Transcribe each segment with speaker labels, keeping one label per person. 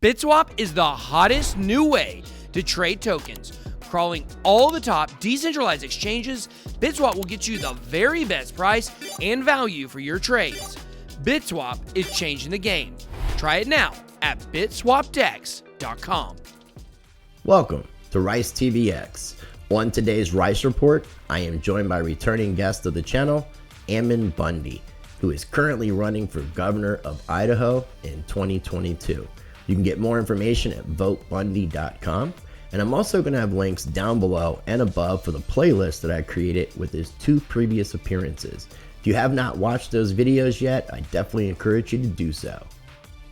Speaker 1: BitSwap is the hottest new way to trade tokens. Crawling all the top decentralized exchanges, BitSwap will get you the very best price and value for your trades. BitSwap is changing the game. Try it now at bitswapdex.com.
Speaker 2: Welcome to Rice TVX. On today's Rice Report, I am joined by returning guest of the channel, Ammon Bundy, who is currently running for governor of Idaho in 2022. You can get more information at votebundy.com. And I'm also going to have links down below and above for the playlist that I created with his 2 previous appearances. If you have not watched those videos yet, I definitely encourage you to do so.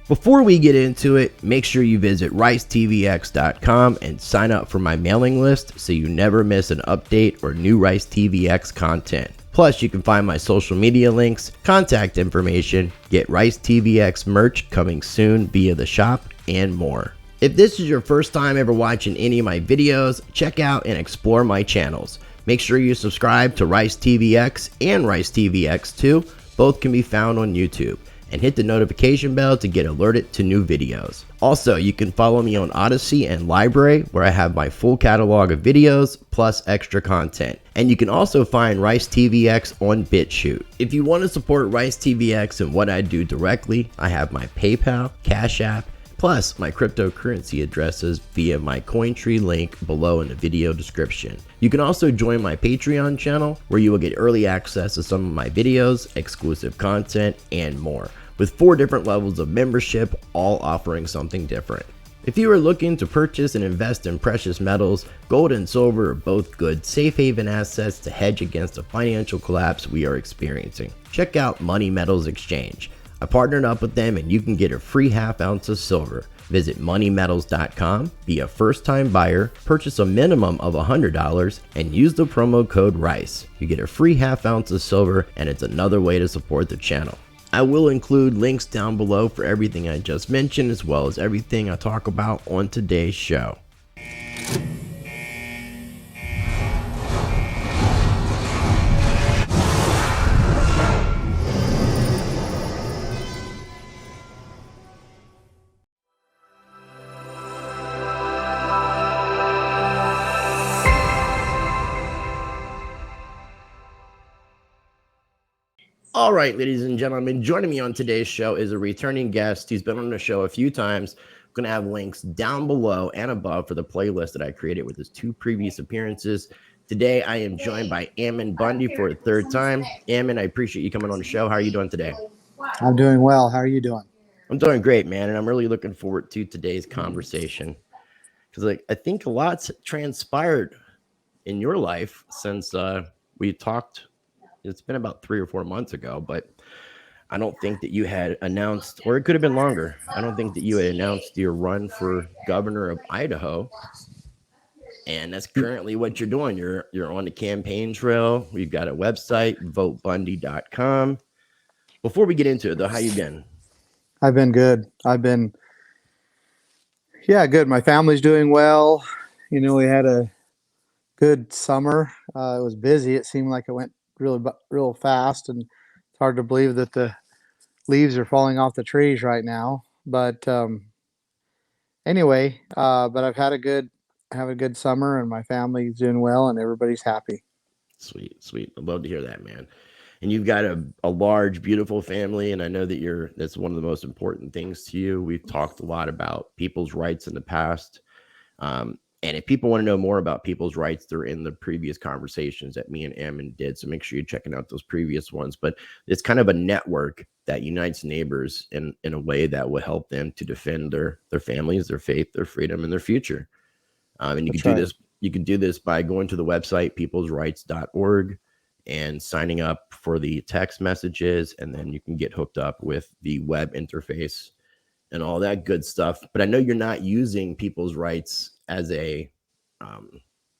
Speaker 2: Before we get into it, make sure you visit ricetvx.com and sign up for my mailing list so you never miss an update or new Rice TVX content. Plus, you can find my social media links, contact information, get Rice TVX merch coming soon via the shop, and more. If this is your first time ever watching any of my videos, check out and explore my channels. Make sure you subscribe to Rice TVX and Rice TVX2, both can be found on YouTube, and hit the notification bell to get alerted to new videos. Also, you can follow me on Odyssey and Library, where I have my full catalog of videos plus extra content. And you can also find Rice TVX on BitChute. If you want to support Rice TVX and what I do directly, I have my PayPal, Cash App, plus my cryptocurrency addresses via my Cointree link below in the video description. You can also join my Patreon channel, where you will get early access to some of my videos, exclusive content, and more, with 4 different levels of membership, all offering something different. If you are looking to purchase and invest in precious metals, gold and silver are both good safe haven assets to hedge against the financial collapse we are experiencing. Check out Money Metals Exchange. I partnered up with them and you can get a free ½ ounce of silver. Visit moneymetals.com, be a first-time buyer, purchase a minimum of $100, and use the promo code RICE. You get a free ½ ounce of silver, and it's another way to support the channel. I will include links down below for everything I just mentioned, as well as everything I talk about on today's show. All right, ladies and gentlemen, joining me on today's show is a returning guest. He's been on the show a few times. I'm going to have links down below and above for the playlist that I created with his 2 previous appearances. Today, I am joined by Ammon Bundy for a 3rd time. Ammon, I appreciate you coming on the show. How are you doing today?
Speaker 3: I'm doing well. How are you doing?
Speaker 2: I'm doing great, man, and I'm really looking forward to today's conversation because I think a lot's transpired in your life since we talked. It's been about 3 or 4 months ago, but I don't think that you had announced, or it could have been longer. I don't think that you had announced your run for governor of Idaho. And that's currently what you're doing. You're on the campaign trail. We've got a website, votebundy.com. Before we get into it, though, how you been?
Speaker 3: I've been good. Good. My family's doing well. You know, we had a good summer. It was busy. It seemed like it went real fast, and it's hard to believe that the leaves are falling off the trees right now. But anyway, but I've had a good summer, and my family's doing well, and everybody's happy.
Speaker 2: Sweet. I'd love to hear that, man. And you've got a large, beautiful family, and I know that that's one of the most important things to you. We've talked a lot about people's rights in the past. And if people want to know more about people's rights, they're in the previous conversations that me and Ammon did. So make sure you're checking out those previous ones. But it's kind of a network that unites neighbors in a way that will help them to defend their families, their faith, their freedom, and their future. And you can do this by going to the website, peoplesrights.org, and signing up for the text messages. And then you can get hooked up with the web interface and all that good stuff. But I know you're not using people's rights as a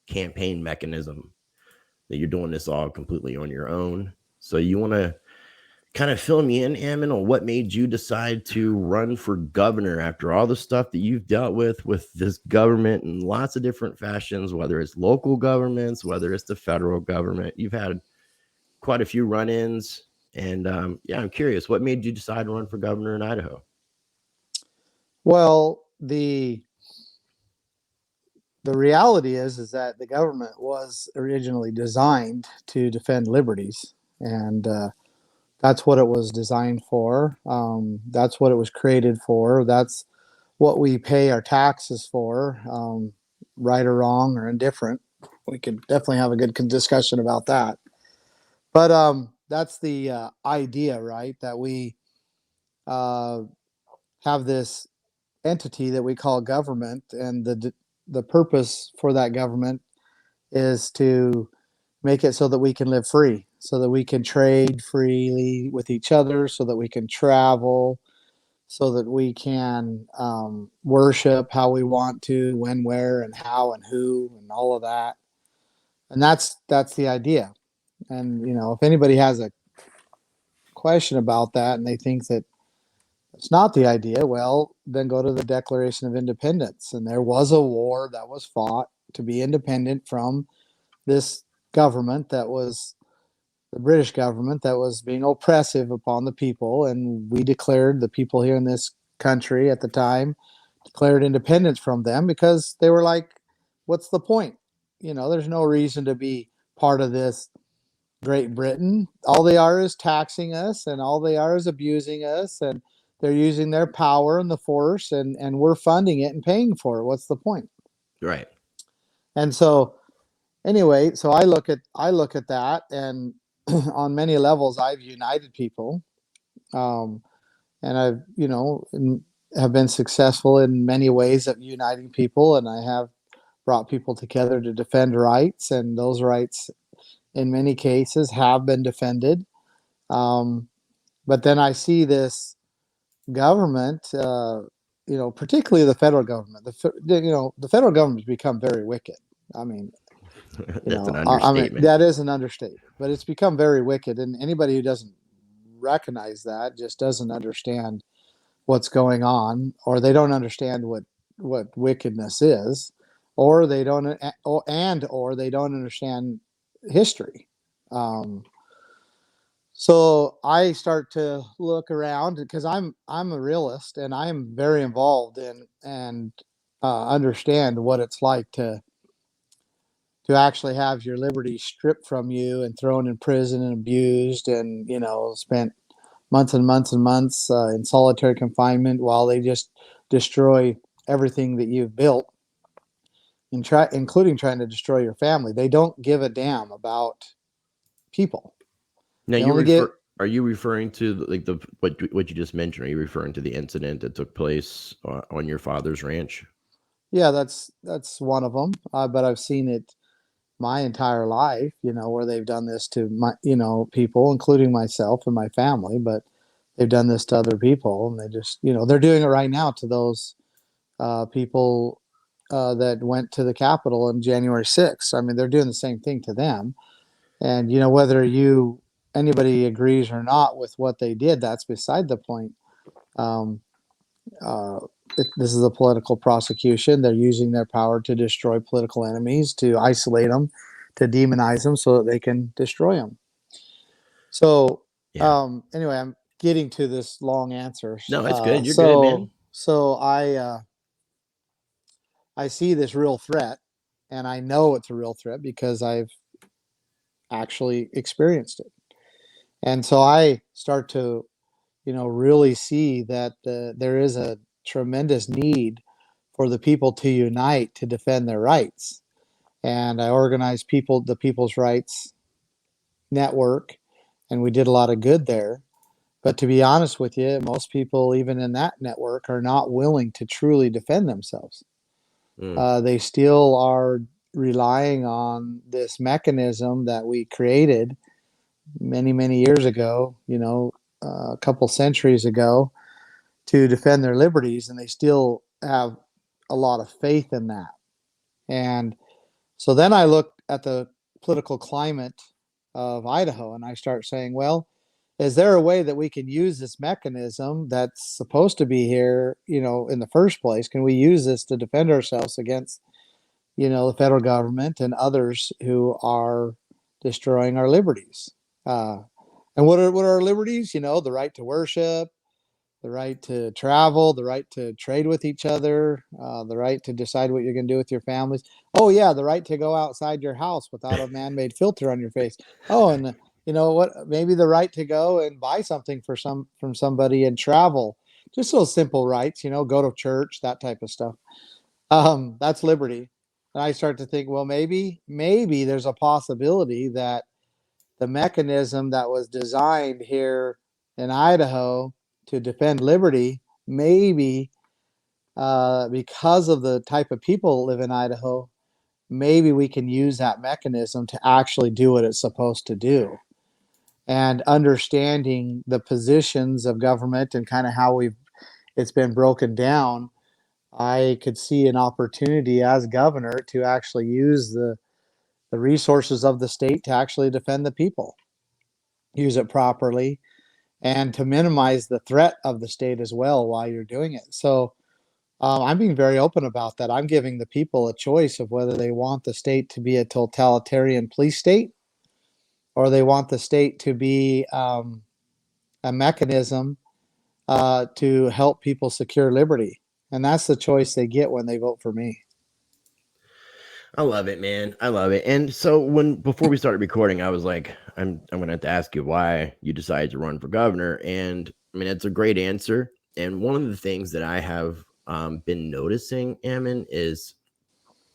Speaker 2: campaign mechanism, that you're doing this all completely on your own. So you want to kind of fill me in, Ammon, on what made you decide to run for governor after all the stuff that you've dealt with this government in lots of different fashions, whether it's local governments, whether it's the federal government. You've had quite a few run-ins. And I'm curious, what made you decide to run for governor in Idaho?
Speaker 3: Well, the reality is that the government was originally designed to defend liberties, and that's what it was designed for. That's what it was created for. That's what we pay our taxes for, right or wrong or indifferent. We could definitely have a good discussion about that. But that's the idea, right? That we uh, have this entity that we call government, and the purpose for that government is to make it so that we can live free, so that we can trade freely with each other, so that we can travel, so that we can worship how we want to, when, where, and how, and who, and all of that. And that's the idea. And if anybody has a question about that and they think that it's not the idea, well, then go to the Declaration of Independence. And there was a war that was fought to be independent from this government that was the British government that was being oppressive upon the people. And we declared, the people here in this country at the time declared independence from them, because they were like, what's the point? There's no reason to be part of this Great Britain. All they are is taxing us, and all they are is abusing us, and they're using their power and the force, and we're funding it and paying for it. What's the point?
Speaker 2: Right.
Speaker 3: And so anyway, so I look at that, and on many levels I've united people, um, and I've have been successful in many ways of uniting people, and I have brought people together to defend rights, and those rights in many cases have been defended. Um, but then I see this government, particularly the federal government. The federal government has become very wicked. I mean,
Speaker 2: That's an understatement.
Speaker 3: that is an understatement, but it's become very wicked, and anybody who doesn't recognize that just doesn't understand what's going on, or they don't understand what wickedness is, or they don't, or they don't understand history. Um, so I start to look around, because I'm a realist, and I'm very involved in and understand what it's like to actually have your liberty stripped from you and thrown in prison and abused, and spent months and months and months in solitary confinement while they just destroy everything that you've built, and including trying to destroy your family. They don't give a damn about people.
Speaker 2: Now
Speaker 3: They
Speaker 2: you
Speaker 3: only give.
Speaker 2: are you referring to the what you just mentioned? Are you referring to the incident that took place on your father's ranch?
Speaker 3: Yeah, that's one of them. But I've seen it my entire life, where they've done this to my, people, including myself and my family. But they've done this to other people, and they just, they're doing it right now to those people that went to the Capitol on January 6th. I mean, they're doing the same thing to them. And whether anybody agrees or not with what they did, that's beside the point. Um, uh, this is a political prosecution. They're using their power to destroy political enemies, to isolate them, to demonize them, so that they can destroy them. So
Speaker 2: Yeah.
Speaker 3: anyway, I'm getting to this long answer.
Speaker 2: No, it's good. You're good, man.
Speaker 3: So I see this real threat, and I know it's a real threat because I've actually experienced it. And so I start to, really see that there is a tremendous need for the people to unite to defend their rights. And I organized the People's Rights Network, and we did a lot of good there. But to be honest with you, most people, even in that network, are not willing to truly defend themselves.
Speaker 2: Mm.
Speaker 3: They still are relying on this mechanism that we created many, many years ago, a couple centuries ago, to defend their liberties, and they still have a lot of faith in that. And so then I look at the political climate of Idaho, and I start saying, well, is there a way that we can use this mechanism that's supposed to be here, in the first place? Can we use this to defend ourselves against, the federal government and others who are destroying our liberties? And what are our liberties? The right to worship, the right to travel, the right to trade with each other, the right to decide what you're going to do with your families. Oh yeah, the right to go outside your house without a man-made filter on your face. Oh, and you know what? Maybe the right to go and buy something from somebody and travel. Just those simple rights, go to church, that type of stuff. That's liberty. And I start to think, well, maybe there's a possibility that the mechanism that was designed here in Idaho to defend liberty, maybe because of the type of people that live in Idaho, maybe we can use that mechanism to actually do what it's supposed to do. And understanding the positions of government and kind of how it's been broken down, I could see an opportunity as governor to actually use the resources of the state to actually defend the people, use it properly, and to minimize the threat of the state as well while you're doing it. So I'm being very open about that. I'm giving the people a choice of whether they want the state to be a totalitarian police state or they want the state to be a mechanism to help people secure liberty. And that's the choice they get when they vote for me.
Speaker 2: I love it, man. I love it. And so before we started recording, I was like, I'm gonna have to ask you why you decided to run for governor. And I mean, it's a great answer. And one of the things that I have been noticing, Ammon, is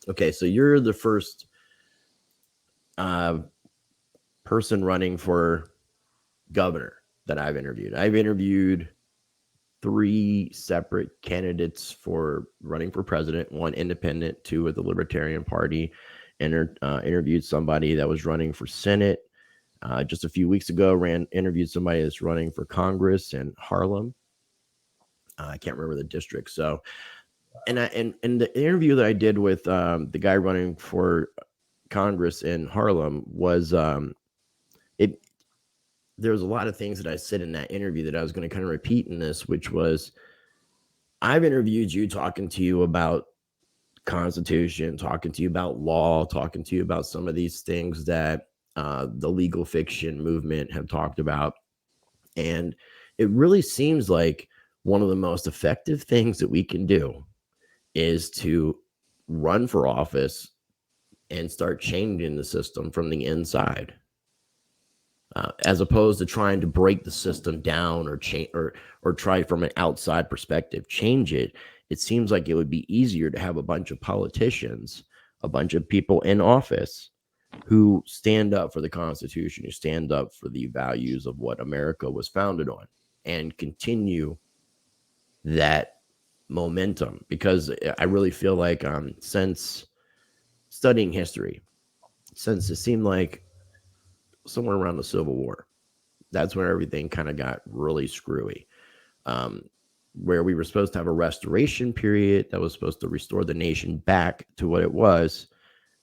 Speaker 2: okay. So you're the first person running for governor that I've interviewed. I've interviewed 3 separate candidates for running for president, 1 independent, 2 with the Libertarian Party, and interviewed somebody that was running for Senate. Just a few weeks ago, interviewed somebody that's running for Congress in Harlem. I can't remember the district. So, and the interview that I did with the guy running for Congress in Harlem was there was a lot of things that I said in that interview that I was going to kind of repeat in this, which was I've interviewed you, talking to you about Constitution, talking to you about law, talking to you about some of these things that the legal fiction movement have talked about. And it really seems like one of the most effective things that we can do is to run for office and start changing the system from the inside. As opposed to trying to break the system down or change or try from an outside perspective, change it. It seems like it would be easier to have a bunch of politicians, a bunch of people in office who stand up for the Constitution, who stand up for the values of what America was founded on, and continue that momentum. Because I really feel like since studying history, since it seemed like somewhere around the Civil War, that's where everything kind of got really screwy. Where we were supposed to have a restoration period that was supposed to restore the nation back to what it was,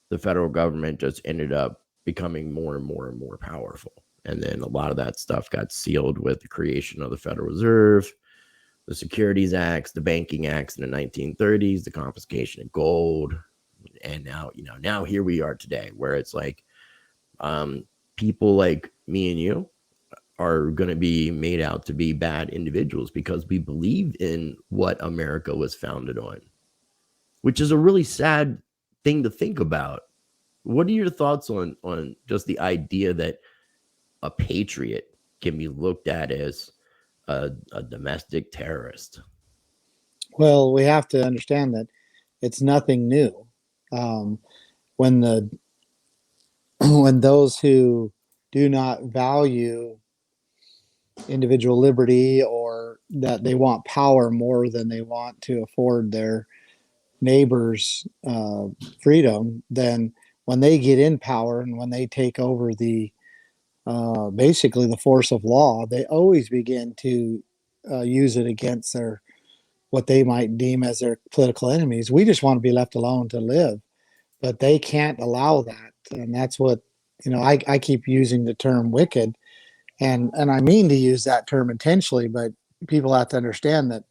Speaker 2: the federal government just ended up becoming more and more and more powerful. And then a lot of that stuff got sealed with the creation of the Federal Reserve, the Securities Acts, the Banking Acts in the 1930s, the confiscation of gold. And now here we are today, where it's like people like me and you are going to be made out to be bad individuals because we believe in what America was founded on, which is a really sad thing to think about. What are your thoughts on just the idea that a patriot can be looked at as a domestic terrorist?
Speaker 3: Well, we have to understand that it's nothing new. When when those who do not value individual liberty, or that they want power more than they want to afford their neighbors freedom, then when they get in power and when they take over the basically the force of law, they always begin to use it against their what they might deem as their political enemies. We just want to be left alone to live, but they can't allow that. And that's what, I keep using the term wicked, and I mean to use that term intentionally, but people have to understand that,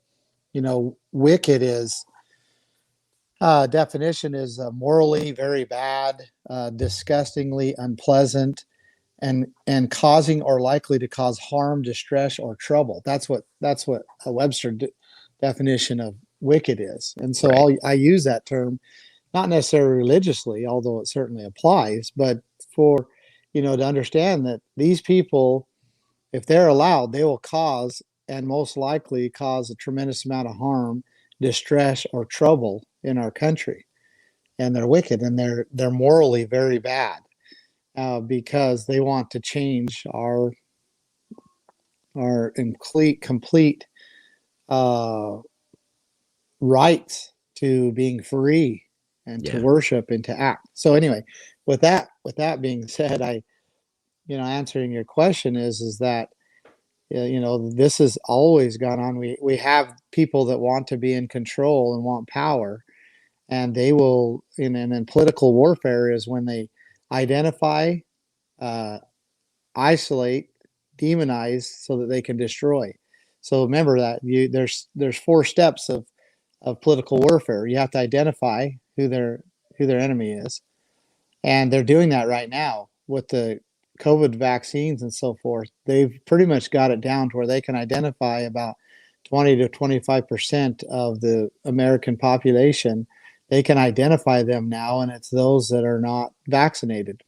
Speaker 3: wicked is definition is morally very bad, disgustingly unpleasant, and causing or likely to cause harm, distress, or trouble. That's what a Webster definition of wicked is. And so
Speaker 2: Right.
Speaker 3: I use that term, not necessarily religiously, although it certainly applies, but for, to understand that these people, if they're allowed, they will cause and most likely cause a tremendous amount of harm, distress, or trouble in our country. And they're wicked, and they're morally very bad, because they want to change our complete uh, rights to being free and to
Speaker 2: Yeah.
Speaker 3: worship and to act. So anyway, with that being said, answering your question is that, this has always gone on. We have people that want to be in control and want power, and they will, in political warfare is when they identify, uh, isolate, demonize, so that they can destroy. So remember that there's 4 steps of political warfare. You have to identify who their enemy is, and they're doing that right now with the COVID vaccines and so forth. They've pretty much got it down to where they can identify about 20 to 25% of the American population. They can identify them now, and it's those that are not vaccinated.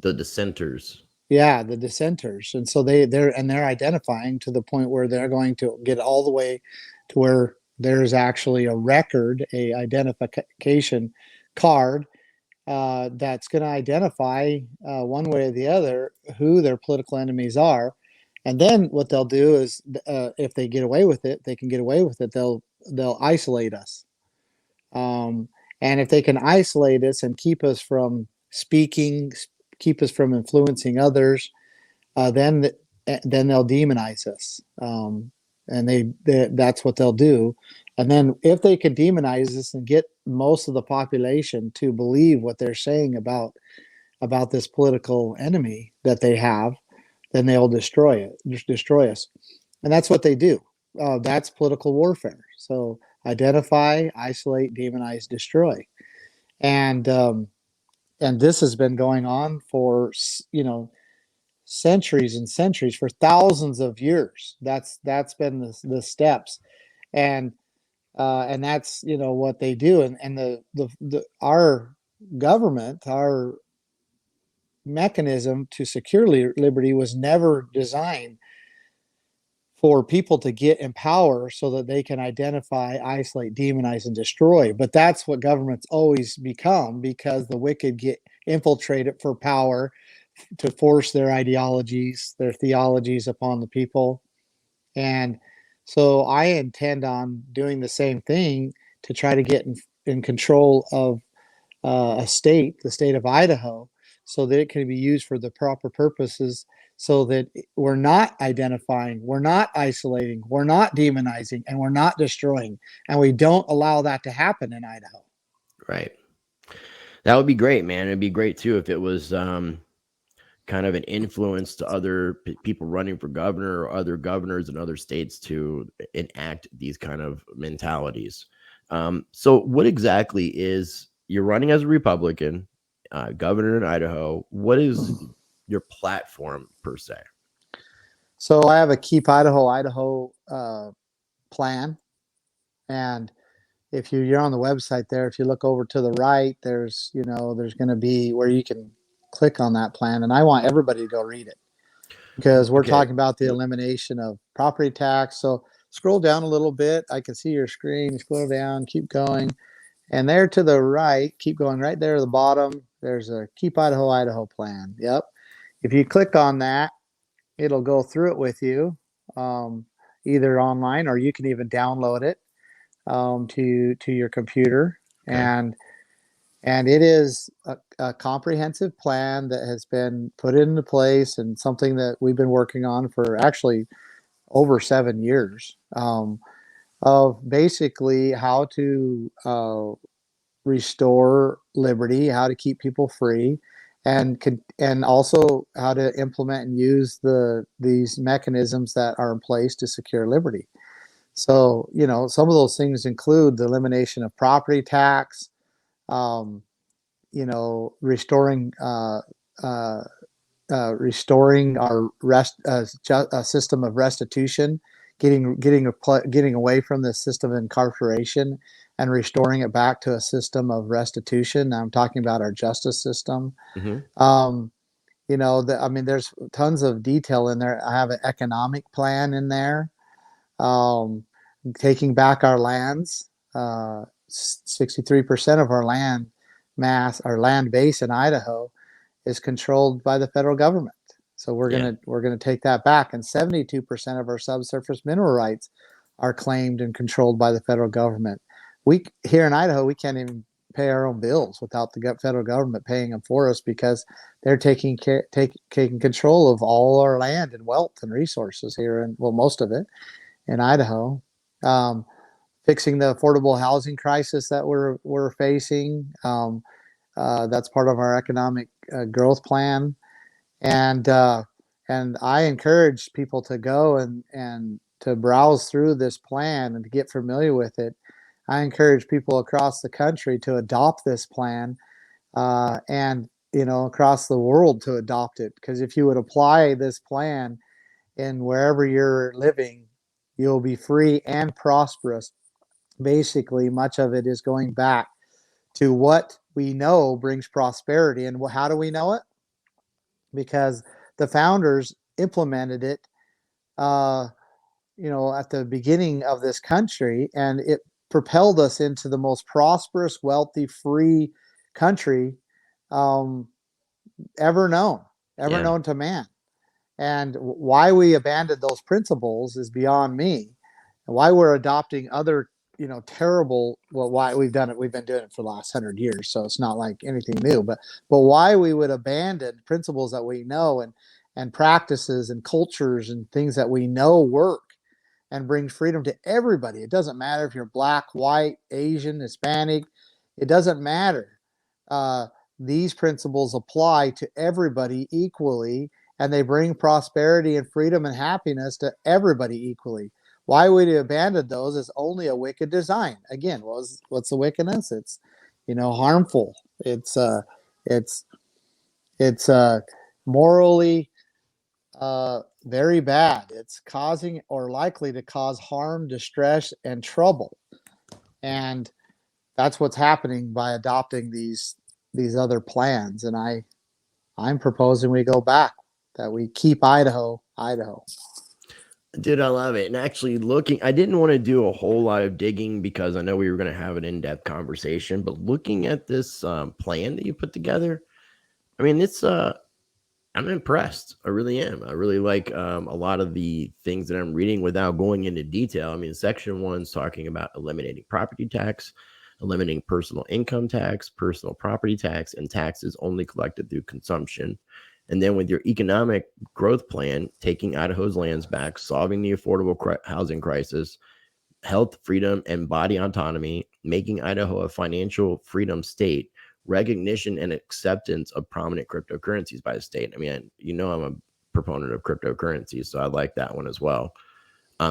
Speaker 2: The dissenters.
Speaker 3: Yeah, the dissenters. And so they're identifying to the point where they're going to get all the way to where there's actually a record, a identification card, that's going to identify, one way or the other, who their political enemies are. And then what they'll do is, if they get away with it, they can get away with it. They'll isolate us. And if they can isolate us and keep us from speaking, keep us from influencing others, then they'll demonize us. And that's what they'll do. And then if they can demonize us and get most of the population to believe what they're saying about this political enemy that they have, then they'll destroy us. And that's what they do. That's political warfare. So identify, isolate, demonize, destroy. And and this has been going on for, centuries and centuries, for thousands of years. That's been the steps, and that's, what they do. And our government, our mechanism to secure liberty was never designed for people to get in power so that they can identify, isolate, demonize, and destroy. But that's what governments always become, because the wicked get infiltrated for power, to force their ideologies, their theologies upon the people. And so I intend on doing the same thing to try to get in control of, the state of Idaho, so that it can be used for the proper purposes, so that we're not identifying, we're not isolating, we're not demonizing, and we're not destroying. And we don't allow that to happen in Idaho.
Speaker 2: Right. That would be great, man. It'd be great too if it was kind of an influence to other people running for governor or other governors in other states to enact these kind of mentalities. So what exactly is, you're running as a Republican, governor in Idaho. What is your platform per se?
Speaker 3: So I have a Keep Idaho plan. And if you're on the website there, if you look over to the right, there's going to be where you can click on that plan. And I want everybody to go read it, because we're
Speaker 2: Okay.
Speaker 3: talking about the elimination of property tax. So scroll down a little bit. I can see your screen. Scroll down, keep going. And there to the right, keep going right there at the bottom. There's a Keep Idaho plan. Yep. If you click on that, it'll go through it with you, either online, or you can even download it, to your computer.
Speaker 2: Okay.
Speaker 3: And it is a comprehensive plan that has been put into place, and something that we've been working on for actually over 7 years, of basically how to, restore liberty, how to keep people free, and also how to implement and use these mechanisms that are in place to secure liberty. So, some of those things include the elimination of property tax, restoring, restoring our system of restitution, getting away from the system of incarceration and restoring it back to a system of restitution. I'm talking about our justice system.
Speaker 2: Mm-hmm.
Speaker 3: I mean, there's tons of detail in there. I have an economic plan in there, um, taking back our lands. 63% of our land mass, our land base in Idaho, is controlled by the federal government. So we're gonna take that back, and 72% of our subsurface mineral rights are claimed and controlled by the federal government. We here in Idaho, we can't even pay our own bills without the federal government paying them for us, because they're taking control of all our land and wealth and resources here, and well, most of it in Idaho. Um, Fixing the affordable housing crisis that we're facing. That's part of our economic growth plan, and I encourage people to go and to browse through this plan and to get familiar with it. I encourage people across the country to adopt this plan, and across the world to adopt it. Because if you would apply this plan in wherever you're living, you'll be free and prosperous. Basically, much of it is going back to what we know brings prosperity. And how do we know it? Because the founders implemented it, uh, at the beginning of this country, and it propelled us into the most prosperous, wealthy, free country um, ever known, to man. And why we abandoned those principles is beyond me. And why we're adopting other, terrible, well, why we've done it, we've been doing it for the last 100 years, so it's not like anything new, but why we would abandon principles that we know, and practices and cultures and things that we know work and bring freedom to everybody. It doesn't matter if you're black, white, Asian, Hispanic, it doesn't matter. Uh, these principles apply to everybody equally, and they bring prosperity and freedom and happiness to everybody equally. Why we abandon those is only a wicked design. Again, what's the wickedness? It's harmful. It's it's morally very bad. It's causing or likely to cause harm, distress, and trouble. And that's what's happening by adopting these other plans. And I'm proposing we go back, that we keep Idaho, Idaho.
Speaker 2: Dude, I love it. And actually I didn't want to do a whole lot of digging because I know we were going to have an in-depth conversation, but looking at this plan that you put together, I mean, I'm impressed. I really am. I really like a lot of the things that I'm reading without going into detail. I mean, section 1's talking about eliminating property tax, eliminating personal income tax, personal property tax, and taxes only collected through consumption. And then with your economic growth plan, taking Idaho's lands back, solving the affordable housing crisis, health, freedom, and body autonomy, making Idaho a financial freedom state, recognition and acceptance of prominent cryptocurrencies by the state. I mean, I'm a proponent of cryptocurrencies, so I like that one as well.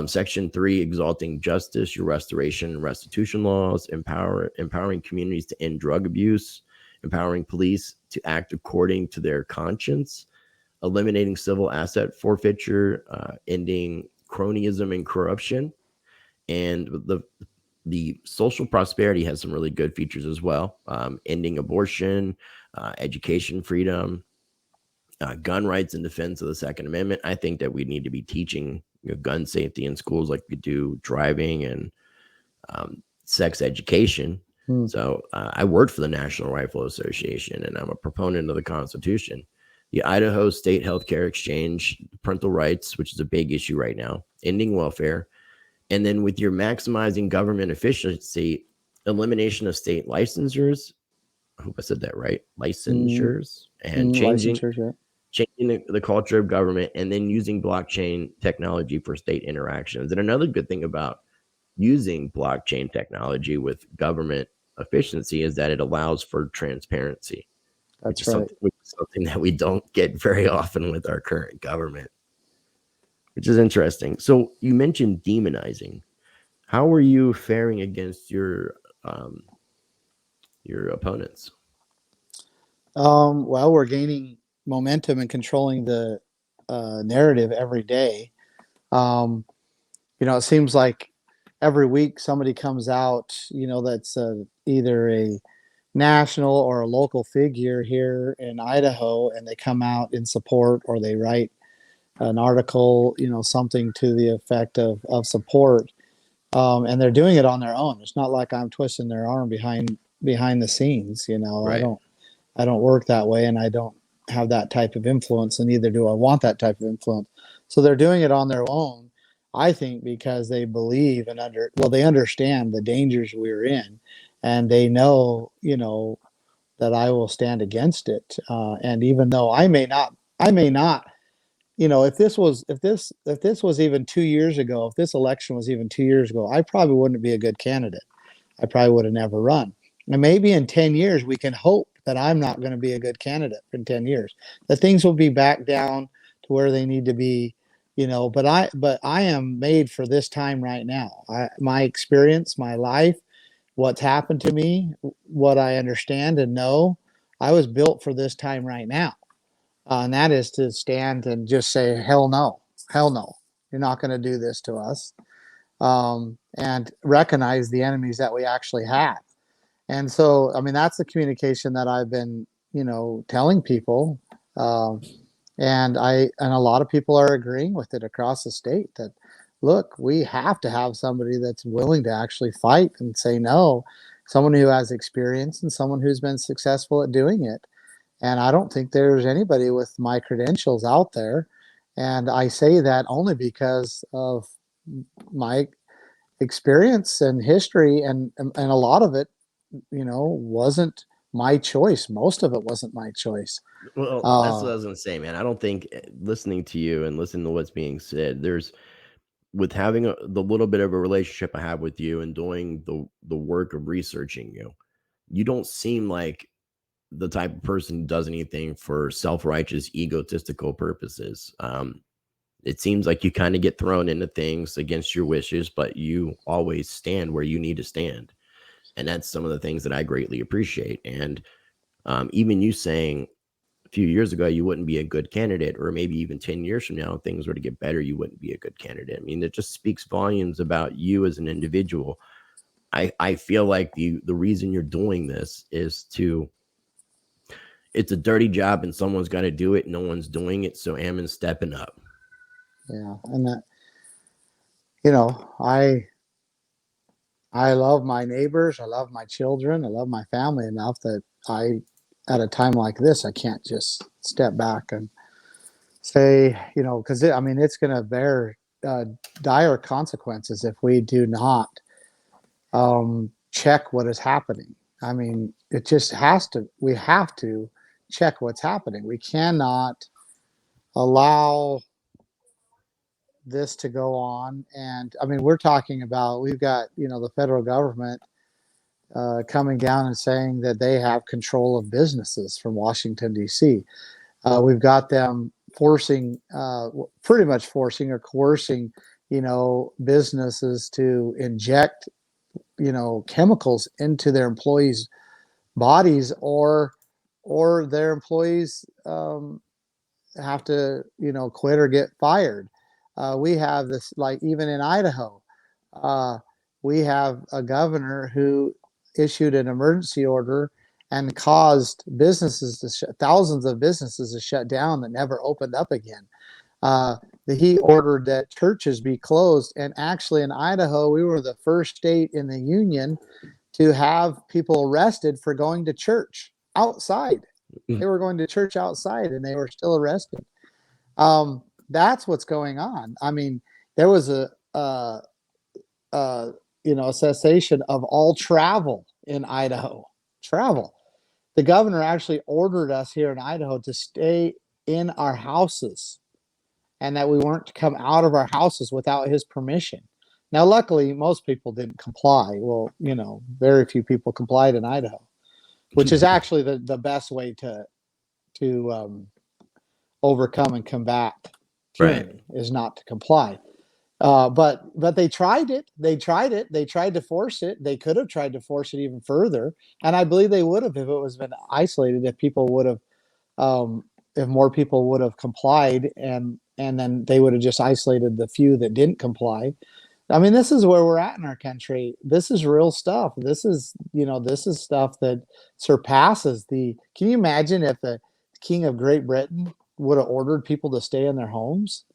Speaker 2: Section 3, exalting justice, your restoration and restitution laws, empowering communities to end drug abuse, empowering police to act according to their conscience, eliminating civil asset forfeiture, ending cronyism and corruption, and the social prosperity has some really good features as well. Ending abortion, education freedom, gun rights and defense of the Second Amendment. I think that we need to be teaching gun safety in schools like we do driving and sex education. So I worked for the National Rifle Association, and I'm a proponent of the Constitution. The Idaho State Healthcare Exchange, parental rights, which is a big issue right now, ending welfare. And then with your maximizing government efficiency, elimination of state licensures. I hope I said that right. Licensures and changing the culture of government, and then using blockchain technology for state interactions. And another good thing about using blockchain technology with government efficiency is that it allows for transparency.
Speaker 3: That's right.
Speaker 2: Which is something that we don't get very often with our current government, which is interesting. So you mentioned demonizing. How are you faring against your opponents?
Speaker 3: Well, we're gaining momentum and controlling the narrative every day. It seems like every week somebody comes out, that's either a national or a local figure here in Idaho, and they come out in support, or they write an article, something to the effect of support. And they're doing it on their own. It's not like I'm twisting their arm behind the scenes.
Speaker 2: Right.
Speaker 3: I don't work that way, and I don't have that type of influence, and neither do I want that type of influence. So they're doing it on their own, I think, because they believe and they understand the dangers we're in, and they know, that I will stand against it. And even though I may not, if this was even 2 years ago, if this election was even 2 years ago, I probably wouldn't be a good candidate. I probably would have never run. And maybe in 10 years, we can hope that I'm not going to be a good candidate in 10 years. That things will be back down to where they need to be, but I am made for this time right now. My experience, my life, what's happened to me, what I understand and know, I was built for this time right now. And that is to stand and just say, hell no, you're not going to do this to us. And recognize the enemies that we actually have. And so, that's the communication that I've been, telling people. And a lot of people are agreeing with it across the state that, look, we have to have somebody that's willing to actually fight and say no, someone who has experience and someone who's been successful at doing it. And I don't think there's anybody with my credentials out there. And I say that only because of my experience and history, and a lot of it, wasn't my choice. Most of it wasn't my choice.
Speaker 2: Well, that's what I was gonna say, man. I don't think listening to you and listening to what's being said, there's with having the little bit of a relationship I have with you and doing the work of researching you, you don't seem like the type of person who does anything for self-righteous, egotistical purposes. It seems like you kind of get thrown into things against your wishes, but you always stand where you need to stand. And that's some of the things that I greatly appreciate. And even you saying a few years ago you wouldn't be a good candidate, or maybe even 10 years from now, if things were to get better, you wouldn't be a good candidate. I mean, it just speaks volumes about you as an individual. I feel like the reason you're doing this is it's a dirty job and someone's got to do it. No one's doing it. So Ammon's stepping up.
Speaker 3: Yeah. And that, I love my neighbors. I love my children. I love my family enough that at a time like this, I can't just step back and say, because it's going to bear dire consequences if we do not check what is happening. It just we have to check what's happening. We cannot allow this to go on. And we're talking about, we've got, the federal government coming down and saying that they have control of businesses from Washington, D.C. We've got them pretty much forcing or coercing, businesses to inject, chemicals into their employees' bodies, or their employees have to, quit or get fired. We have this, like, even in Idaho, we have a governor who issued an emergency order and caused thousands of businesses to shut down that never opened up again. He ordered that churches be closed. And actually in Idaho, we were the first state in the union to have people arrested for going to church outside. They were going to church outside and they were still arrested. That's what's going on. There was a cessation of all travel in Idaho. The governor actually ordered us here in Idaho to stay in our houses, and that we weren't to come out of our houses without his permission. Now, luckily, most people didn't comply. Well, very few people complied in Idaho, which is actually the best way to overcome and combat tyranny, is not to comply. But they tried it. They tried to force it. They could have tried to force it even further. And I believe they would have if it was been isolated, if people would have if more people would have complied, and then they would have just isolated the few that didn't comply. I mean, this is where we're at in our country. This is real stuff. This is, this is stuff that surpasses the. Can you imagine if the King of Great Britain would have ordered people to stay in their homes?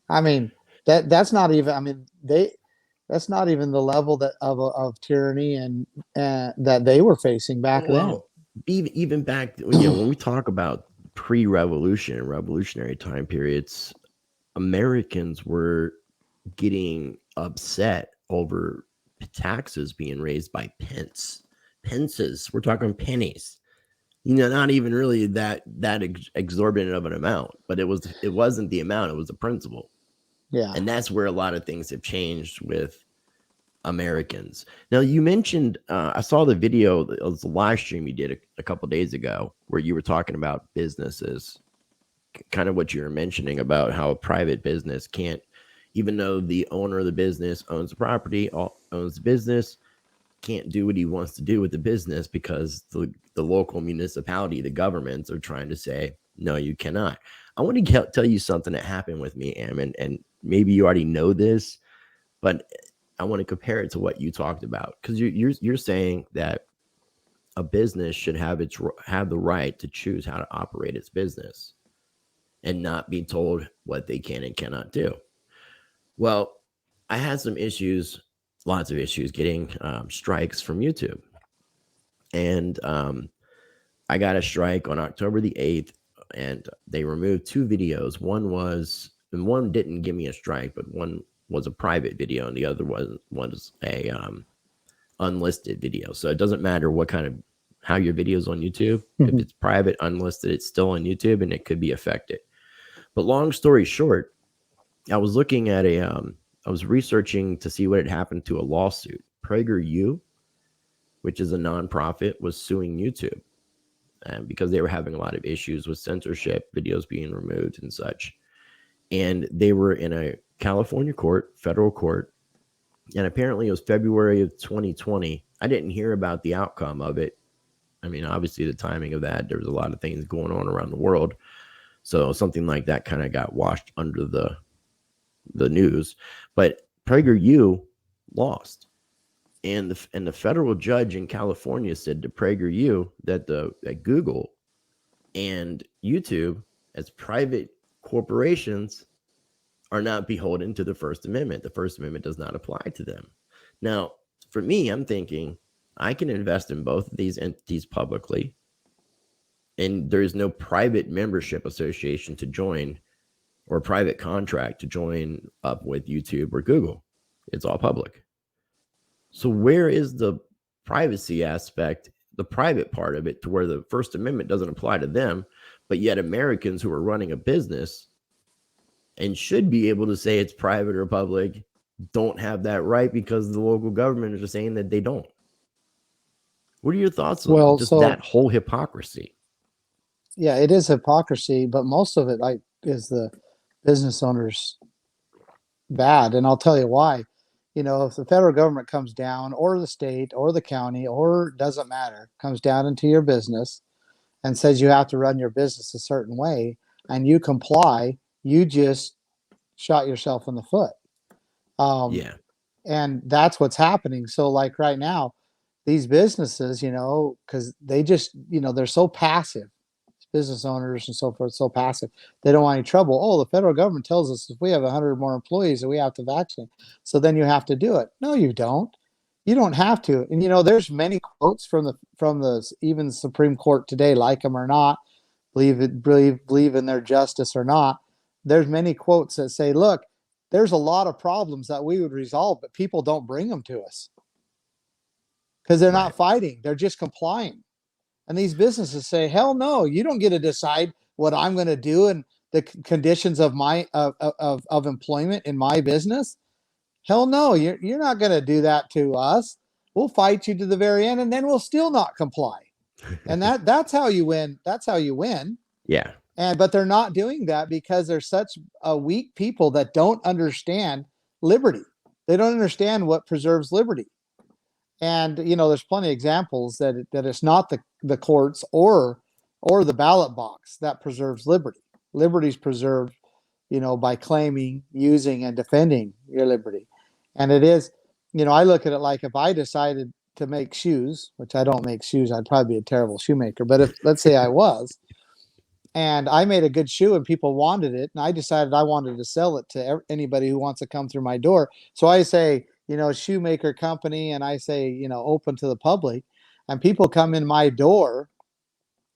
Speaker 3: I mean, that's not even. I mean, that's not even the level that of tyranny and that they were facing back then.
Speaker 2: Well, even back, when we talk about pre-revolution and revolutionary time periods, Americans were getting upset over taxes being raised by pences. We're talking pennies. Not even really that exorbitant of an amount, but it wasn't the amount, it was the principle.
Speaker 3: Yeah.
Speaker 2: And that's where a lot of things have changed with Americans. Now, you mentioned, I saw the video, it was the live stream you did a couple days ago, where you were talking about businesses, kind of what you were mentioning about how a private business can't, even though the owner of the business owns the property, owns the business, can't do what he wants to do with the business because the local municipality, the governments are trying to say, no, you cannot. I want to tell you something that happened with me, Ammon, and maybe you already know this, but I want to compare it to what you talked about, because you're saying that a business should have the right to choose how to operate its business and not be told what they can and cannot do. Well, I had some issues, lots of issues, getting strikes from YouTube. And I got a strike on October the 8th, and they removed 2 videos. One didn't give me a strike, but one was a private video, and the other was a unlisted video. So it doesn't matter how your video's on YouTube. If it's private, unlisted, it's still on YouTube, and it could be affected. But long story short, I was looking at I was researching to see what had happened to a lawsuit. PragerU, which is a nonprofit, was suing YouTube because they were having a lot of issues with censorship, videos being removed and such. And they were in a California court, federal court, and apparently it was February of 2020. I didn't hear about the outcome of it. I mean, obviously the timing of that, there was a lot of things going on around the world. So something like that kind of got washed under the news. But PragerU lost. And the federal judge in California said to PragerU that Google and YouTube, as private corporations, are not beholden to the First Amendment. The First Amendment does not apply to them. Now, for me, I'm thinking I can invest in both of these entities publicly, and there's no private membership association to join or private contract to join up with YouTube or Google. It's all public. So where is the privacy aspect, the private part of it, to where the First Amendment doesn't apply to them, but yet Americans who are running a business and should be able to say it's private or public don't have that right because the local government is saying that they don't? What are your thoughts on just that whole hypocrisy?
Speaker 3: Yeah, it is hypocrisy, but most of it is the business owners bad. And I'll tell you why. If the federal government comes down, or the state or the county, or doesn't matter, comes down into your business and says you have to run your business a certain way, and you comply, you just shot yourself in the foot.
Speaker 2: Yeah.
Speaker 3: And that's what's happening. So like right now, these businesses, because they just, they're so passive, business owners and so forth, so passive. They don't want any trouble. Oh, the federal government tells us if we have 100 more employees that we have to vaccinate, so then you have to do it. No, you don't. You don't have to. And there's many quotes from the even Supreme Court today, like them or not, believe in their justice or not. There's many quotes that say, look, there's a lot of problems that we would resolve, but people don't bring them to us because they're not fighting. They're just complying. And these businesses say, hell no, you don't get to decide what I'm going to do and the conditions of my of employment in my business. Hell no, you're not going to do that to us. We'll fight you to the very end, and then we'll still not comply. And that's how you win. That's how you win.
Speaker 2: Yeah.
Speaker 3: But they're not doing that because they're such a weak people that don't understand liberty. They don't understand what preserves liberty. And there's plenty of examples that it's not the courts or or the ballot box that preserves liberty. Liberty's preserved, by claiming, using, and defending your liberty. And it is, I look at it like if I decided to make shoes, which I don't make shoes, I'd probably be a terrible shoemaker. But if, let's say I was, and I made a good shoe and people wanted it, and I decided I wanted to sell it to anybody who wants to come through my door. So I say, shoemaker company, and I say, open to the public, and people come in my door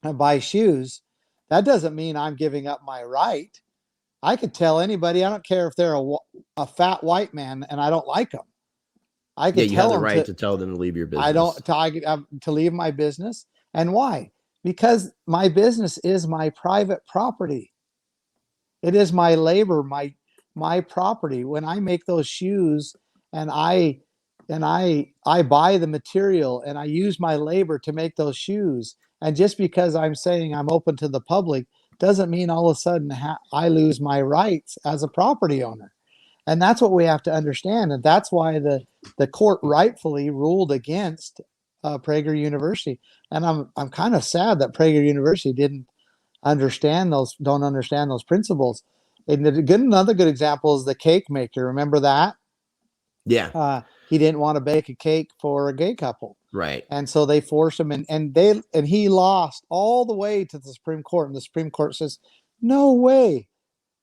Speaker 3: and buy shoes. That doesn't mean I'm giving up my right. I could tell anybody, I don't care if they're a fat white man and I don't like them. I could
Speaker 2: you have
Speaker 3: tell
Speaker 2: the
Speaker 3: them
Speaker 2: right to tell them to leave your business.
Speaker 3: I don't to leave my business. And why? Because my business is my private property. It is my labor, my property. When I make those shoes and I buy the material and I use my labor to make those shoes, and just because I'm saying I'm open to the public doesn't mean all of a sudden I lose my rights as a property owner. And that's what we have to understand. And that's why the court rightfully ruled against Prager University. And I'm kind of sad that Prager University don't understand those principles. And another good example is the cake maker. Remember that?
Speaker 2: Yeah.
Speaker 3: He didn't want to bake a cake for a gay couple.
Speaker 2: Right.
Speaker 3: And so they forced him, and he lost all the way to the Supreme Court. And the Supreme Court says, no way.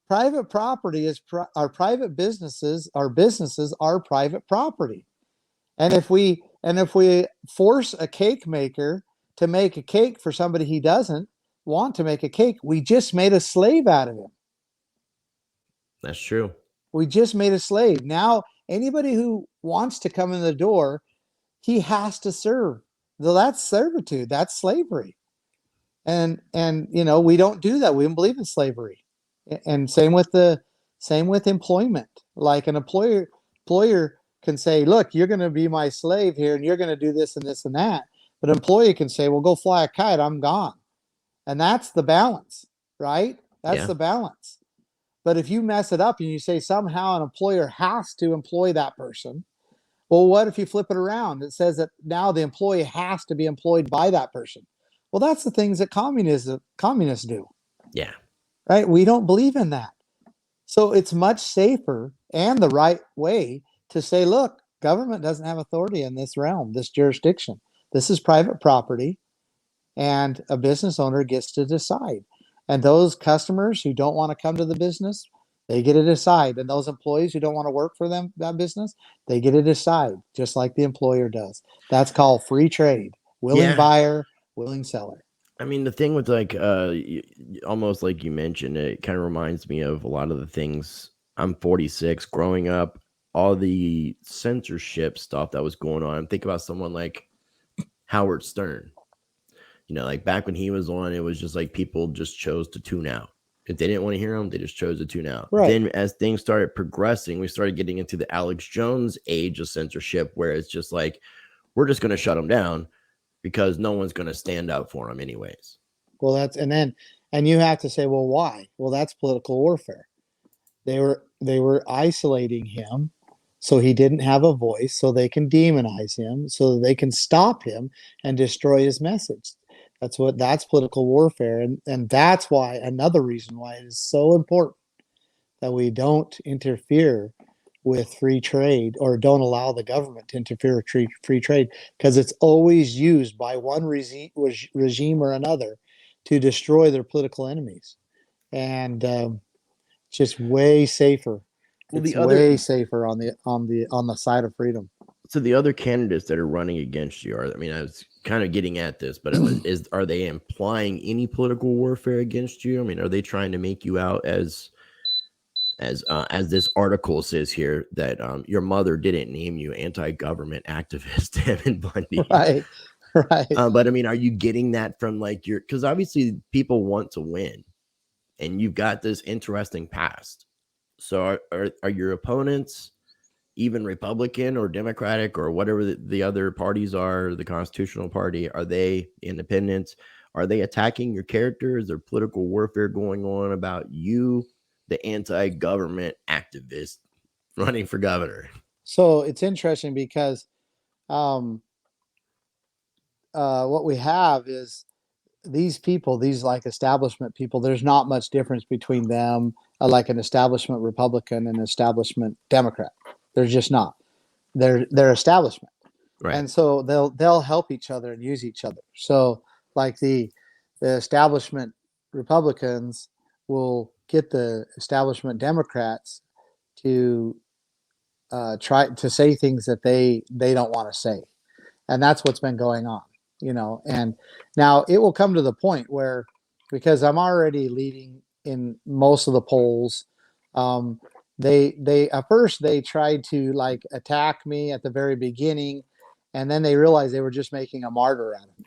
Speaker 3: Private property is our private businesses. Our businesses are private property. And if we force a cake maker to make a cake for somebody he doesn't want to make a cake, we just made a slave out of him.
Speaker 2: That's true.
Speaker 3: We just made a slave. Now, anybody who wants to come in the door, he has to serve. So that's servitude. That's slavery. And we don't do that. We don't believe in slavery. And same with employment. Like an employer can say, look, you're going to be my slave here and you're going to do this and this and that. But an employee can say, well, go fly a kite. I'm gone. And that's the balance, right? That's the balance. But if you mess it up and you say somehow an employer has to employ that person, well, what if you flip it around? It says that now the employee has to be employed by that person. Well, that's the things that communists do.
Speaker 2: Yeah.
Speaker 3: Right? We don't believe in that. So it's much safer and the right way to say, look, government doesn't have authority in this realm, this jurisdiction. This is private property, and a business owner gets to decide. And those customers who don't want to come to the business, they get to decide. And those employees who don't want to work for that business, they get to decide, just like the employer does. That's called free trade. Willing buyer, willing seller.
Speaker 2: I mean, the thing with almost like you mentioned, it kind of reminds me of a lot of the things. I'm 46, growing up, all the censorship stuff that was going on. Think about someone like Howard Stern. Like back when he was on, it was just like people just chose to tune out. If they didn't want to hear him, they just chose to tune out.
Speaker 3: Right.
Speaker 2: Then as things started progressing, we started getting into the Alex Jones age of censorship, where it's just like, we're just going to shut him down because no one's going to stand up for him anyways.
Speaker 3: Well, and you have to say, well, why? Well, that's political warfare. They were isolating him so he didn't have a voice, so they can demonize him, so they can stop him and destroy his message. That's political warfare. And that's why, another reason why it is so important that we don't interfere with free trade, or don't allow the government to interfere with free trade, because it's always used by one regime or another to destroy their political enemies. And it's just way safer.
Speaker 2: Well,
Speaker 3: it's way safer on the side of freedom.
Speaker 2: So the other candidates that are running against you I was kind of getting at this, but are they implying any political warfare against you? I mean, are they trying to make you out as this article says here, that your mother didn't name you anti-government activist Ammon Bundy?
Speaker 3: Right.
Speaker 2: But I mean, are you getting that from because obviously people want to win, and you've got this interesting past. So are your opponents even Republican or Democratic or whatever the other parties are, the Constitutional Party? Are they independents? Are they attacking your character? Is there political warfare going on about you, the anti-government activist running for governor?
Speaker 3: So it's interesting because what we have is these people, these like establishment people, there's not much difference between them, like an establishment Republican and an establishment Democrat. There's just not. They're establishment,
Speaker 2: Right.
Speaker 3: and so they'll help each other and use each other. So like the establishment Republicans will get the establishment Democrats to try to say things that they don't want to say, and that's what's been going on, and now it will come to the point where, because I'm already leading in most of the polls, um, they at first they tried to like attack me at the very beginning, and then they realized they were just making a martyr out of me,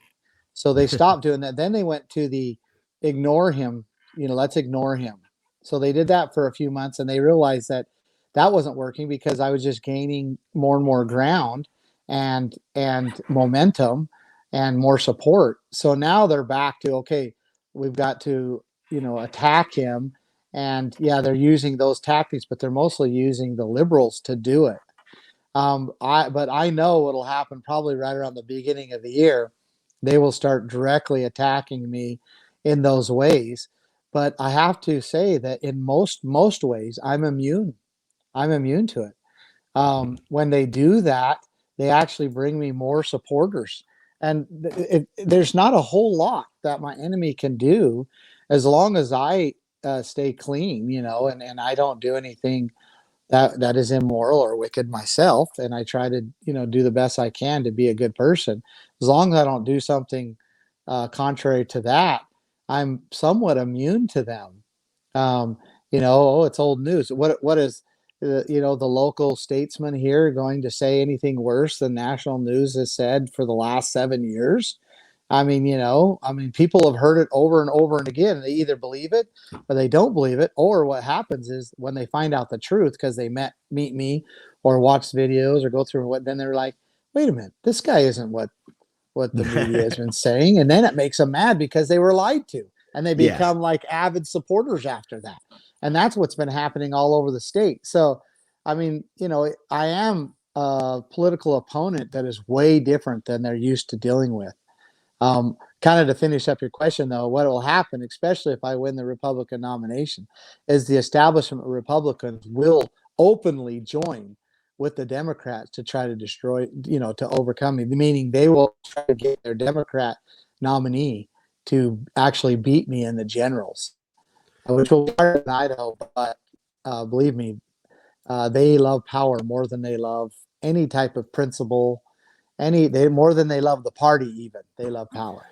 Speaker 3: so they stopped doing that. Then they went to the ignore him, let's ignore him. So they did that for a few months, and they realized that that wasn't working because I was just gaining more and more ground and momentum and more support. So now they're back to, okay, we've got to, attack him. And yeah, they're using those tactics, but they're mostly using the liberals to do it. But I know what'll happen probably right around the beginning of the year. They will start directly attacking me in those ways. But I have to say that in most ways, I'm immune. I'm immune to it. When they do that, they actually bring me more supporters. And there's not a whole lot that my enemy can do as long as I stay clean, and I don't do anything that is immoral or wicked myself, and I try to do the best I can to be a good person. As long as I don't do something contrary to that, I'm somewhat immune to them. um, oh, it's old news. What is the local statesman here going to say anything worse than national news has said for the last 7 years? People have heard it over and over and again. They either believe it or they don't believe it. Or what happens is when they find out the truth because they meet me or watch videos or go through what, then they're like, wait a minute, this guy isn't what the media has been saying. And then it makes them mad because they were lied to. And they
Speaker 2: Yeah.
Speaker 3: become like avid supporters after that. And that's what's been happening all over the state. So, I am a political opponent that is way different than they're used to dealing with. Kind of to finish up your question, though, what will happen, especially if I win the Republican nomination, is the establishment Republicans will openly join with the Democrats to try to destroy, to overcome me. Meaning they will try to get their Democrat nominee to actually beat me in the generals, which will start in Idaho. But believe me, they love power more than they love any type of principle. They more than they love the party. Even they love power.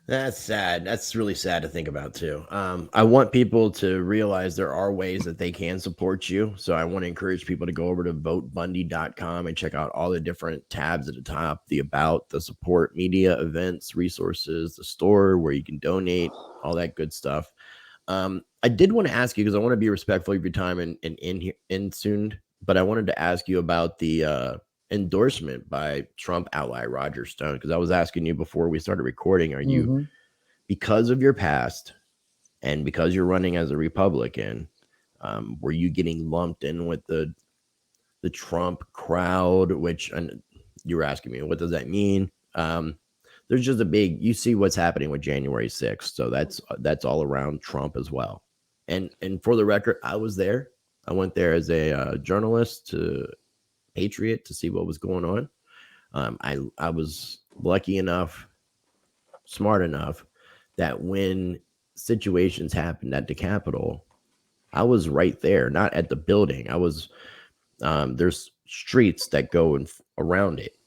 Speaker 2: That's sad. That's really sad to think about too. I want people to realize there are ways that they can support you. So I want to encourage people to go over to votebundy.com and check out all the different tabs at the top, the about, the support, media, events, resources, the store where you can donate, all that good stuff. I did want to ask you because I want to be respectful of your time and in soon, but I wanted to ask you about the endorsement by Trump ally Roger Stone, because I was asking you before we started recording, are you,
Speaker 3: Mm-hmm.
Speaker 2: because of your past and because you're running as a Republican, were you getting lumped in with the Trump crowd? Which, and you were asking me, what does that mean? There's just you see what's happening with January 6th. So that's all around Trump as well. And for the record, I was there. I went there as a journalist, to patriot, to see what was going on. I was lucky enough, smart enough, that when situations happened at the Capitol, I was right there, not at the building. I was there's streets that go around it.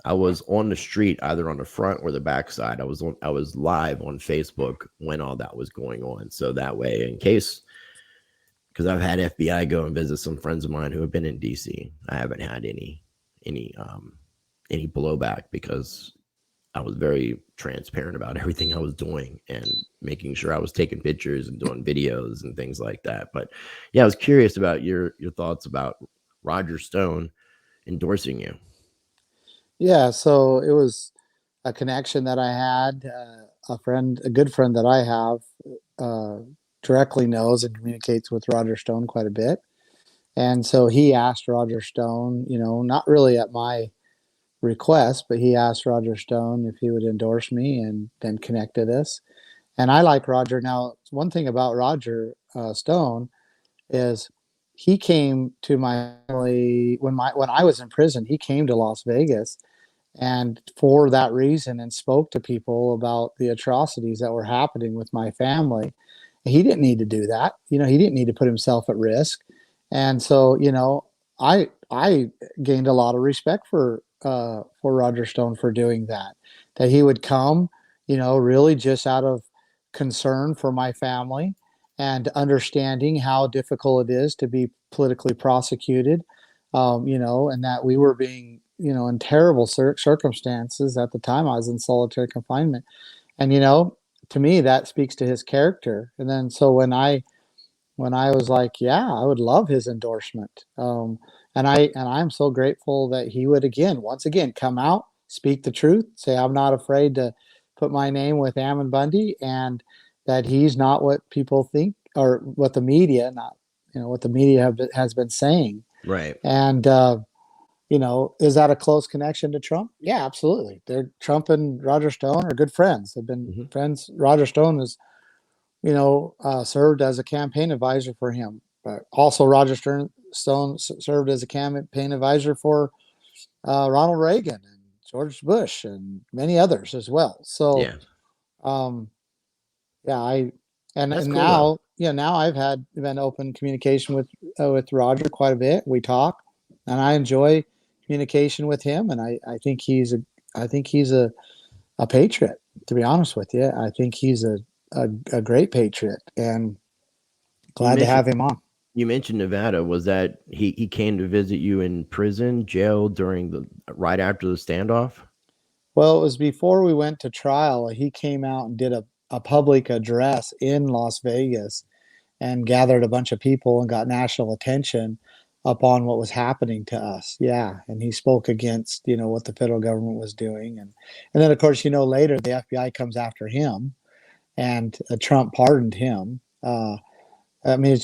Speaker 2: I was on the street, either on the front or the back side. I was live on Facebook when all that was going on. So that way, in case, because I've had FBI go and visit some friends of mine who have been in DC, I haven't had any blowback because I was very transparent about everything I was doing and making sure I was taking pictures and doing videos and things like that. But yeah, I was curious about your thoughts about Roger Stone endorsing you.
Speaker 3: Yeah, so it was a connection that I had. A good friend that I have, uh, directly knows and communicates with Roger Stone quite a bit. And so he asked Roger Stone, not really at my request, but he asked Roger Stone if he would endorse me and then connected us. And I like Roger. Now, one thing about Roger Stone is he came to my family when I was in prison. He came to Las Vegas, and for that reason, and spoke to people about the atrocities that were happening with my family. He didn't need to do that. He didn't need to put himself at risk. And so, I gained a lot of respect for Roger Stone for doing that. That he would come, really just out of concern for my family and understanding how difficult it is to be politically prosecuted, and that we were being, in terrible circumstances. At the time, I was in solitary confinement. And, to me, that speaks to his character. And then, so when I was like, yeah, I would love his endorsement. And I'm so grateful that he would once again, come out, speak the truth, say I'm not afraid to put my name with Ammon Bundy, and that he's not what people think, or what the media, not what the media has been saying.
Speaker 2: Right.
Speaker 3: And is that a close connection to Trump? Yeah, absolutely. Trump and Roger Stone are good friends. They've been friends. Roger Stone is served as a campaign advisor for him. But also, Roger Stone served as a campaign advisor for Ronald Reagan and George Bush and many others as well. So,
Speaker 2: Yeah.
Speaker 3: Yeah, and
Speaker 2: That's cool,
Speaker 3: now, now I've been open communication with Roger quite a bit. We talk, and I enjoy communication with him, and I think he's a patriot. To be honest with you, I think he's a great patriot, and glad to have him on.
Speaker 2: You mentioned Nevada. Was that he came to visit you in prison, jail right after the standoff?
Speaker 3: Well, it was before we went to trial. He came out and did a public address in Las Vegas and gathered a bunch of people and got national attention upon what was happening to us. Yeah, and he spoke against what the federal government was doing, and then of course later the FBI comes after him, and Trump pardoned him. I mean,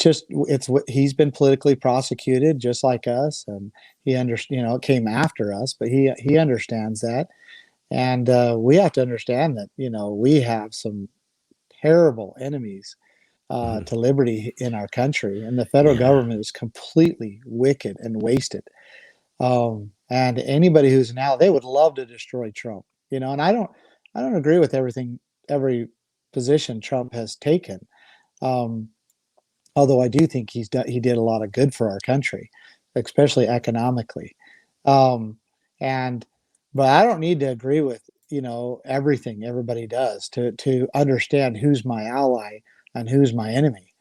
Speaker 3: he's been politically prosecuted just like us, and it came after us, but he understands that, and we have to understand that we have some terrible enemies to liberty in our country, and the federal government is completely wicked and wasted. And anybody who's now, they would love to destroy Trump, and I don't agree with every position Trump has taken. Although I do think he did a lot of good for our country, especially economically. And but I don't need to agree with everything everybody does to understand who's my ally and who's my enemy.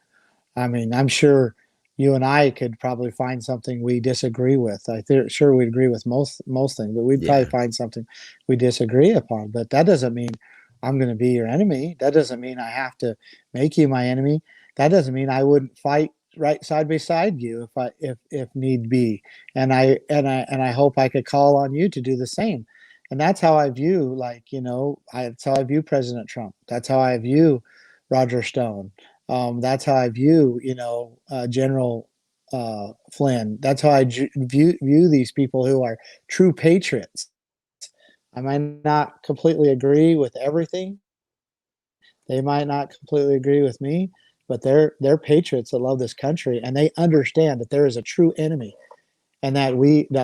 Speaker 3: I mean, I'm sure you and I could probably find something we disagree with. Sure we'd agree with most things, but we'd probably find something we disagree upon. But that doesn't mean I'm going to be your enemy. That doesn't mean I have to make you my enemy. That doesn't mean I wouldn't fight right side by side you if need be. And I hope I could call on you to do the same. And that's how I view, that's how I view President Trump. That's how I view Roger Stone. That's how I view, General Flynn. That's how I view these people who are true patriots. I might not completely agree with everything. They might not completely agree with me, but they're patriots that love this country, and they understand that there is a true enemy, and that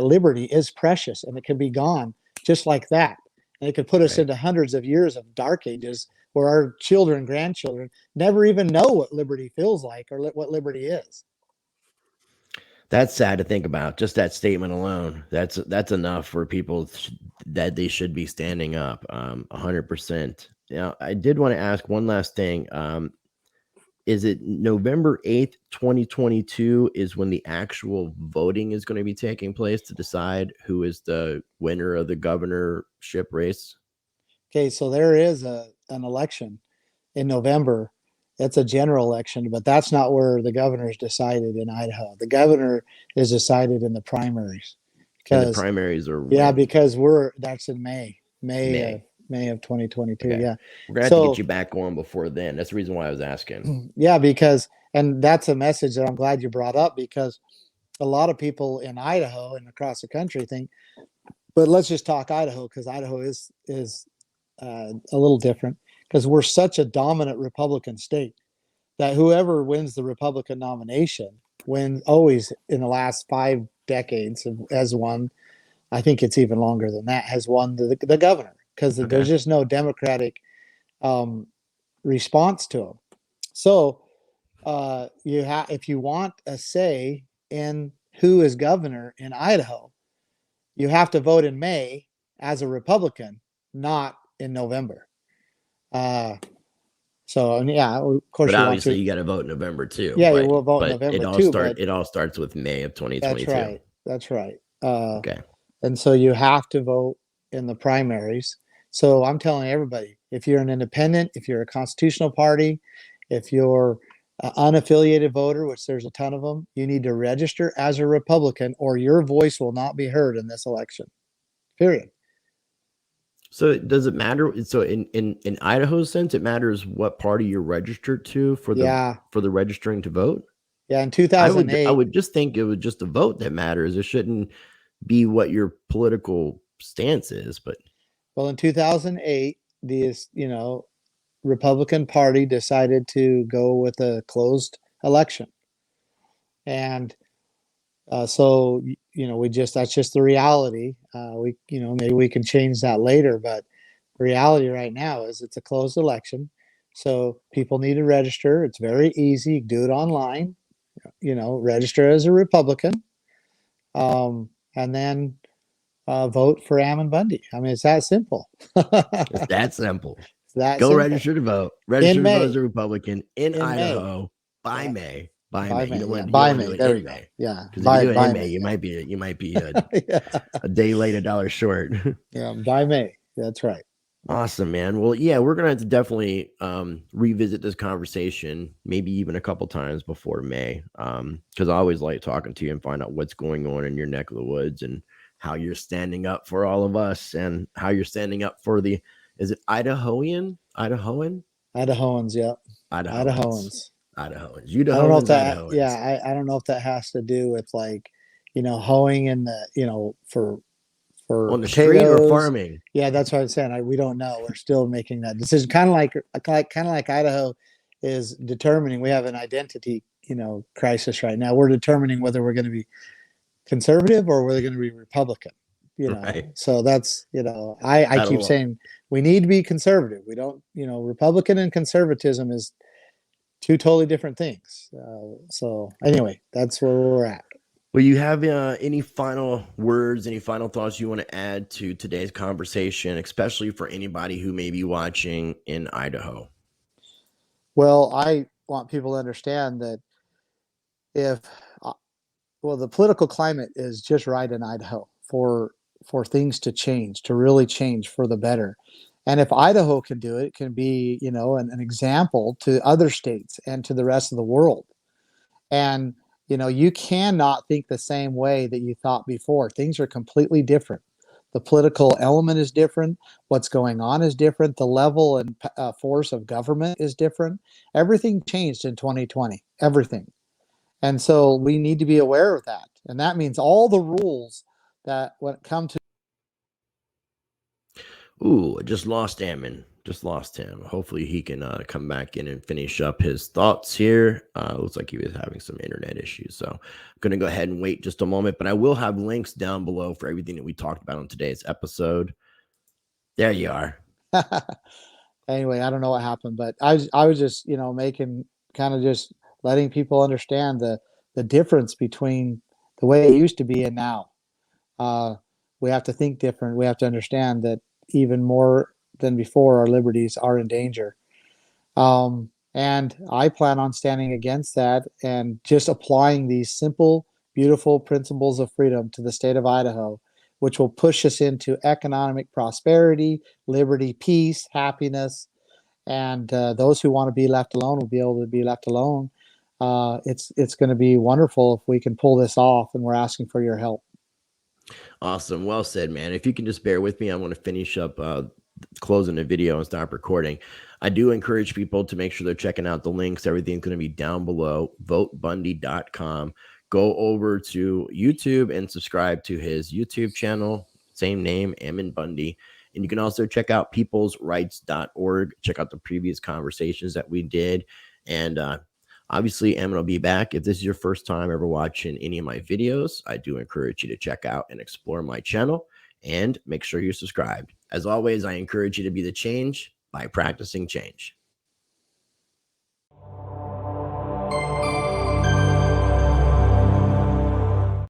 Speaker 3: liberty is precious, and it can be gone just like that. And it could put us into hundreds of years of dark ages where our children, grandchildren never even know what liberty feels like or what liberty is.
Speaker 2: That's sad to think about. Just that statement alone. That's enough for people that they should be standing up. 100%. Now, I did want to ask one last thing. Is it November 8th, 2022 is when the actual voting is going to be taking place to decide who is the winner of the governorship race?
Speaker 3: Okay, so there is an election in November. It's a general election, but that's not where the governor is decided in Idaho. The governor is decided in the primaries.
Speaker 2: And the primaries are
Speaker 3: because that's in May of 2022.
Speaker 2: Okay.
Speaker 3: Yeah.
Speaker 2: We're going to have to get you back on before then. That's the reason why I was asking.
Speaker 3: Yeah, and that's a message that I'm glad you brought up, because a lot of people in Idaho and across the country think But let's just talk Idaho, because Idaho is a little different, because we're such a dominant Republican state that whoever wins the Republican nomination wins always in the last 5 decades has won. I think it's even longer than that, has won the governor, because there's just no Democratic response to him. So if you want a say in who is governor in Idaho, you have to vote in May as a Republican, not in November. So yeah, of course,
Speaker 2: but obviously you got to vote in November too.
Speaker 3: Yeah,
Speaker 2: but,
Speaker 3: you will vote in
Speaker 2: but
Speaker 3: November
Speaker 2: it all starts with May of 2022.
Speaker 3: That's right.
Speaker 2: Okay.
Speaker 3: And so you have to vote in the primaries. So I'm telling everybody, if you're an independent, if you're a constitutional party, if you're an unaffiliated voter, which there's a ton of them, you need to register as a Republican, or your voice will not be heard in this election. Period.
Speaker 2: So does it matter? So in Idaho's sense, it matters what party you're registered to for the registering to vote?
Speaker 3: Yeah, in 2008.
Speaker 2: I would just think it was just a vote that matters. It shouldn't be what your political stance is. But
Speaker 3: well, in 2008, the Republican Party decided to go with a closed election, and so that's just the reality. Maybe we can change that later, but the reality right now is it's a closed election, so people need to register. It's very easy. You can do it online. Register as a Republican, and then vote for Ammon Bundy. I mean, it's that simple.
Speaker 2: It's that simple.
Speaker 3: Go
Speaker 2: register to vote. Register to vote as a Republican in Idaho by May. By May. There we go.
Speaker 3: Yeah.
Speaker 2: Because if you do it in May, you might be a day late, $1 short.
Speaker 3: Yeah, by May. That's right.
Speaker 2: Awesome, man. Well, yeah, we're gonna have to definitely revisit this conversation, maybe even a couple times before May, because I always like talking to you and find out what's going on in your neck of the woods and how you're standing up for all of us and how you're standing up for is it Idahoan? Idahoans,
Speaker 3: yeah.
Speaker 2: Idahoans.
Speaker 3: I don't know if that.
Speaker 2: Idahoans.
Speaker 3: Yeah, I don't know if that has to do with hoeing in the for
Speaker 2: on the
Speaker 3: potatoes.
Speaker 2: street or farming.
Speaker 3: Yeah, that's what I'm saying. We don't know. We're still making that decision. Kind of like Idaho is determining. We have an identity crisis right now. We're determining whether we're going to be conservative or whether we're going to be Republican.
Speaker 2: Right.
Speaker 3: So that's I keep saying we need to be conservative. We don't Republican and conservatism is two totally different things. So anyway, that's where we're at.
Speaker 2: Well, you have any final words, any final thoughts you want to add to today's conversation, especially for anybody who may be watching in Idaho?
Speaker 3: Well, I want people to understand that the political climate is just right in Idaho for things to change, to really change for the better. And if Idaho can do it, it can be, an example to other states and to the rest of the world. And you cannot think the same way that you thought before. Things are completely different. The political element is different. What's going on is different. The level and force of government is different. Everything changed in 2020. Everything. And so we need to be aware of that. And that means all the rules that when it comes to.
Speaker 2: Ooh, I just lost Ammon. Just lost him. Hopefully he can come back in and finish up his thoughts here. Looks like he was having some internet issues. So I'm going to go ahead and wait just a moment, but I will have links down below for everything that we talked about on today's episode. There you are.
Speaker 3: Anyway, I don't know what happened, but I was just, making kind of just letting people understand the difference between the way it used to be and now. We have to think different. We have to understand that even more than before, our liberties are in danger. And I plan on standing against that and just applying these simple, beautiful principles of freedom to the state of Idaho, which will push us into economic prosperity, liberty, peace, happiness. And those who want to be left alone will be able to be left alone. It's going to be wonderful if we can pull this off, and we're asking for your help.
Speaker 2: Awesome. Well said, man. If you can just bear with me, I want to finish up closing the video and stop recording. I do encourage people to make sure they're checking out the links. Everything's going to be down below. VoteBundy.com. Go over to YouTube and subscribe to his YouTube channel. same name, Ammon Bundy. And you can also check out peoplesrights.org. Check out the previous conversations that we did. And obviously, Ammon will be back. If this is your first time ever watching any of my videos, I do encourage you to check out and explore my channel and make sure you're subscribed. As always, I encourage you to be the change by practicing change.